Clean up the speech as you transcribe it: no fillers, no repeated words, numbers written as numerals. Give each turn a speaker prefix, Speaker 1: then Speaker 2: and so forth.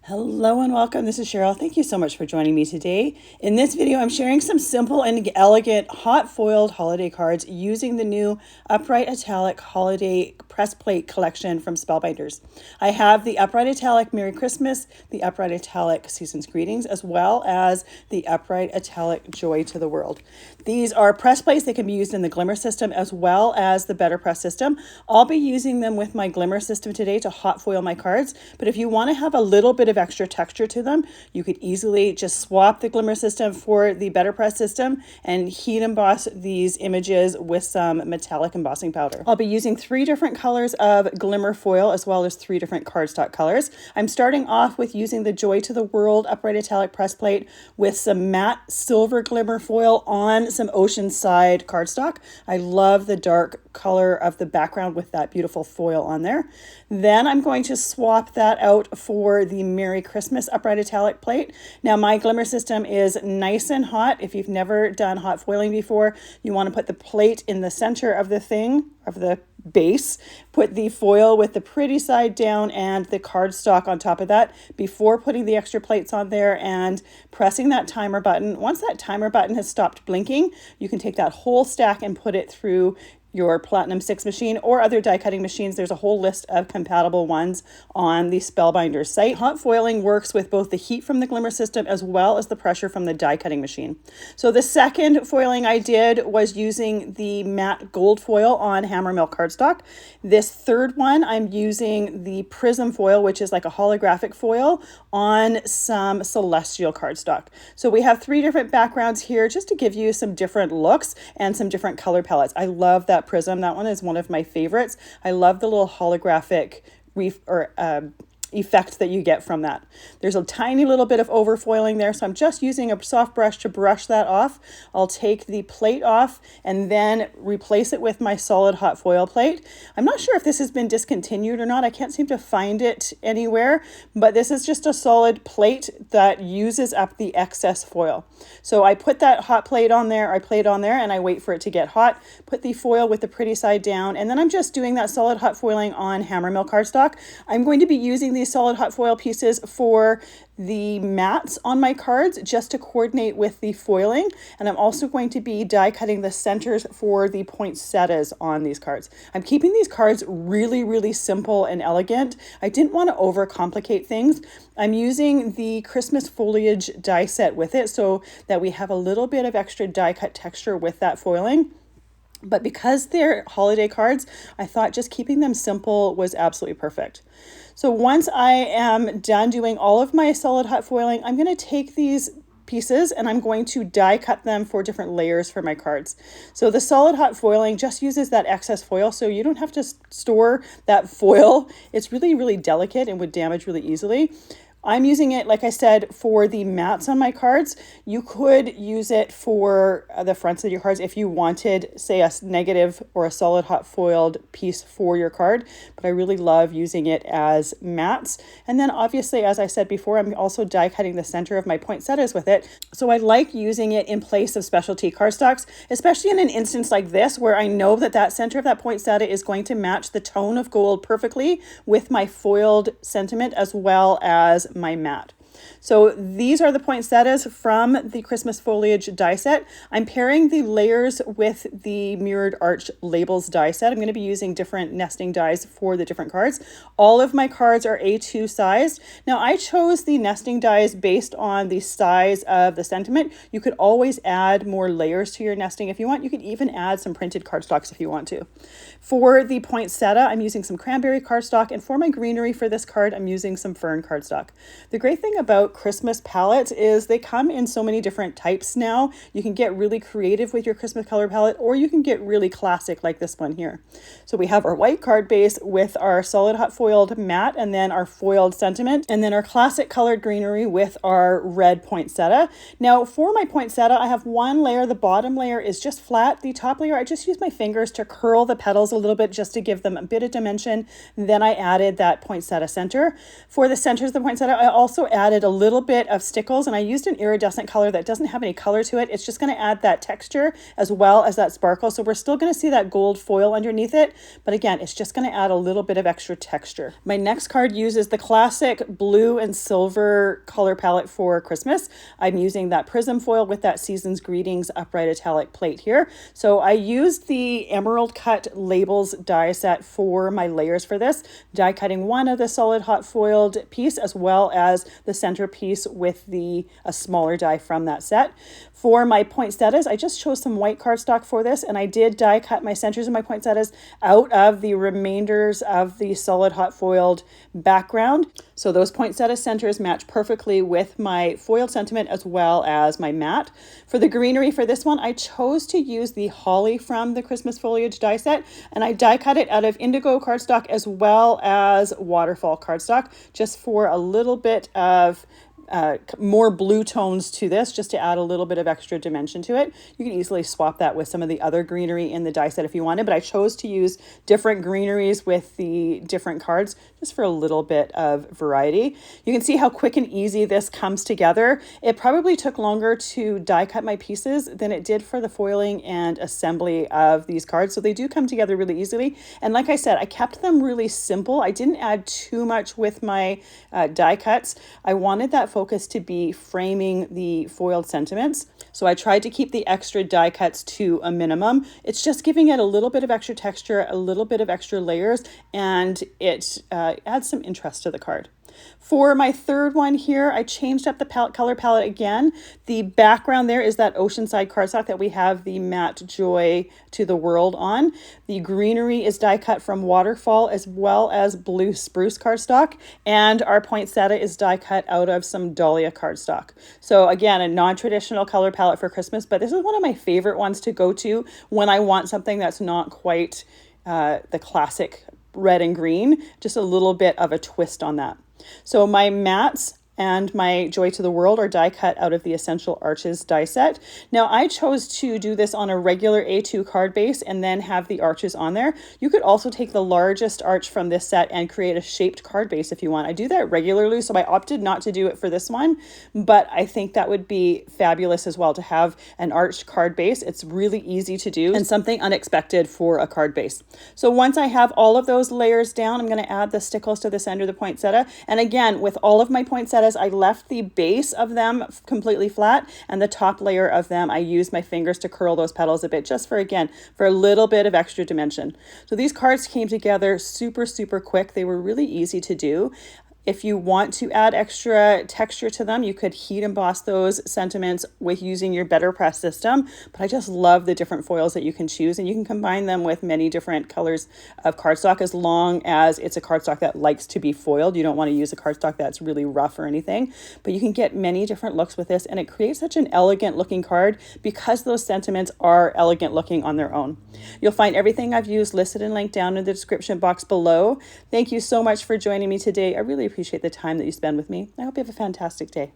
Speaker 1: Hello and welcome. This is Cheryl. Thank you so much for joining me today. In this video, I'm sharing some simple and elegant hot foiled holiday cards using the new Upright Italic Holiday press plate collection from Spellbinders. I have the Upright Italic Merry Christmas, the Upright Italic Season's Greetings, as well as the Upright Italic Joy to the World. These are press plates that can be used in the Glimmer system as well as the Betterpress system. I'll be using them with my Glimmer system today to hot foil my cards, but if you want to have a little bit of extra texture to them, you could easily just swap the Glimmer system for the Betterpress system and heat emboss these images with some metallic embossing powder. I'll be using 3 different colors of Glimmer foil as well as 3 different cardstock colors. I'm starting off with using the Joy to the World Upright Italic press plate with some matte Silver Glimmer foil on some Oceanside Cardstock. I love the dark color of the background with that beautiful foil on there. Then I'm going to swap that out for the Merry Christmas Upright Italic plate. Now my Glimmer system is nice and hot. If you've never done hot foiling before, you want to put the plate in the center of the thing, of the base, put the foil with the pretty side down and the cardstock on top of that before putting the extra plates on there and pressing that timer button. Once that timer button has stopped blinking, you can take that whole stack and put it through your Platinum 6 machine or other die cutting machines. There's a whole list of compatible ones on the Spellbinders site. Hot foiling works with both the heat from the Glimmer system as well as the pressure from the die cutting machine. So the second foiling I did was using the matte gold foil on Hammermill Cardstock. This third one I'm using the Prism foil, which is like a holographic foil, on some Celestial Cardstock. So we have 3 different backgrounds here just to give you some different looks and some different color palettes. I love that Prism. That one is one of my favorites. I love the little holographic effect that you get from that. There's a tiny little bit of overfoiling there, so I'm just using a soft brush to brush that off. I'll take the plate off and then replace it with my solid hot foil plate. I'm not sure if this has been discontinued or not. I can't seem to find it anywhere, but this is just a solid plate that uses up the excess foil. So I put that hot plate on there, and I wait for it to get hot, put the foil with the pretty side down, and then I'm just doing that solid hot foiling on Hammermill Cardstock. I'm going to be using these solid hot foil pieces for the mats on my cards just to coordinate with the foiling, and I'm also going to be die cutting the centers for the poinsettias on these cards. I'm keeping these cards really simple and elegant. I didn't want to overcomplicate things. I'm using the Christmas Foliage die set with it so that we have a little bit of extra die cut texture with that foiling. But because they're holiday cards, I thought just keeping them simple was absolutely perfect. So once I am done doing all of my solid hot foiling, I'm going to take these pieces and I'm going to die cut them for different layers for my cards. So the solid hot foiling just uses that excess foil, so you don't have to store that foil. It's really delicate and would damage really easily. I'm using it, like I said, for the mats on my cards. You could use it for the fronts of your cards if you wanted, say, a negative or a solid hot foiled piece for your card. But I really love using it as mats. And then obviously, as I said before, I'm also die cutting the center of my poinsettias with it. So I like using it in place of specialty cardstocks, especially in an instance like this where I know that that center of that poinsettia is going to match the tone of gold perfectly with my foiled sentiment as well as my mat. So these are the poinsettias from the Christmas Foliage die set. I'm pairing the layers with the Mirrored Arch Labels die set. I'm going to be using different nesting dies for the different cards. All of my cards are A2 sized. Now I chose the nesting dies based on the size of the sentiment. You could always add more layers to your nesting if you want. You could even add some printed cardstocks if you want to. For the poinsettia, I'm using some Cranberry Cardstock, and for my greenery for this card, I'm using some Fern Cardstock. The great thing about Christmas palettes is they come in so many different types now. You can get really creative with your Christmas color palette, or you can get really classic like this one here. So we have our white card base with our solid hot foiled matte, and then our foiled sentiment, and then our classic colored greenery with our red poinsettia. Now for my poinsettia, I have one layer. The bottom layer is just flat. The top layer, I just use my fingers to curl the petals a little bit just to give them a bit of dimension. Then I added that poinsettia center. For the centers of the poinsettia, I also added added a little bit of stickles, and I used an iridescent color that doesn't have any color to it. It's just going to add that texture as well as that sparkle. So we're still going to see that gold foil underneath it, but again, it's just going to add a little bit of extra texture. My next card uses the classic blue and silver color palette for Christmas. I'm using that Prism foil with that Season's Greetings Upright Italic plate here. So I used the Emerald Cut Labels die set for my layers for this, die cutting one of the solid hot foiled piece as well as the centerpiece with a smaller die from that set. For my poinsettias, I just chose some white cardstock for this, and I did die cut my centers of my poinsettias out of the remainders of the solid hot foiled background. So those poinsettia centers match perfectly with my foiled sentiment as well as my matte. For the greenery for this one, I chose to use the holly from the Christmas foliage die set, and I die cut it out of Indigo Cardstock as well as Waterfall Cardstock, just for a little bit of more blue tones to this, just to add a little bit of extra dimension to it. You can easily swap that with some of the other greenery in the die set if you wanted, but I chose to use different greeneries with the different cards just for a little bit of variety. You can see how quick and easy this comes together. It probably took longer to die cut my pieces than it did for the foiling and assembly of these cards, so they do come together really easily. And like I said, I kept them really simple. I didn't add too much with my die cuts. I wanted that focus to be framing the foiled sentiments. So I tried to keep the extra die cuts to a minimum. It's just giving it a little bit of extra texture, a little bit of extra layers, and it adds some interest to the card. For my third one here, I changed up the color palette again. The background there is that Oceanside Cardstock that we have the matte Joy to the World on. The greenery is die cut from Waterfall as well as blue Spruce Cardstock, and our poinsettia is die cut out of some Dahlia Cardstock. So again, a non-traditional color palette for Christmas, but this is one of my favorite ones to go to when I want something that's not quite the classic red and green, just a little bit of a twist on that. So my mattes and my Joy to the World are die cut out of the Essential Arches die set. Now I chose to do this on a regular A2 card base and then have the arches on there. You could also take the largest arch from this set and create a shaped card base if you want. I do that regularly, so I opted not to do it for this one, but I think that would be fabulous as well to have an arched card base. It's really easy to do and something unexpected for a card base. So once I have all of those layers down, I'm going to add the stickles to the center of the poinsettia. And again, with all of my poinsettias, I left the base of them completely flat, and the top layer of them, I used my fingers to curl those petals a bit, just for, again, for a little bit of extra dimension. So these cards came together super, super quick. They were really easy to do. If you want to add extra texture to them, you could heat emboss those sentiments with using your Betterpress system. But I just love the different foils that you can choose, and you can combine them with many different colors of cardstock as long as it's a cardstock that likes to be foiled. You don't want to use a cardstock that's really rough or anything, but you can get many different looks with this, and it creates such an elegant looking card because those sentiments are elegant looking on their own. You'll find everything I've used listed and linked down in the description box below. Thank you so much for joining me today. I really appreciate the time that you spend with me. I hope you have a fantastic day.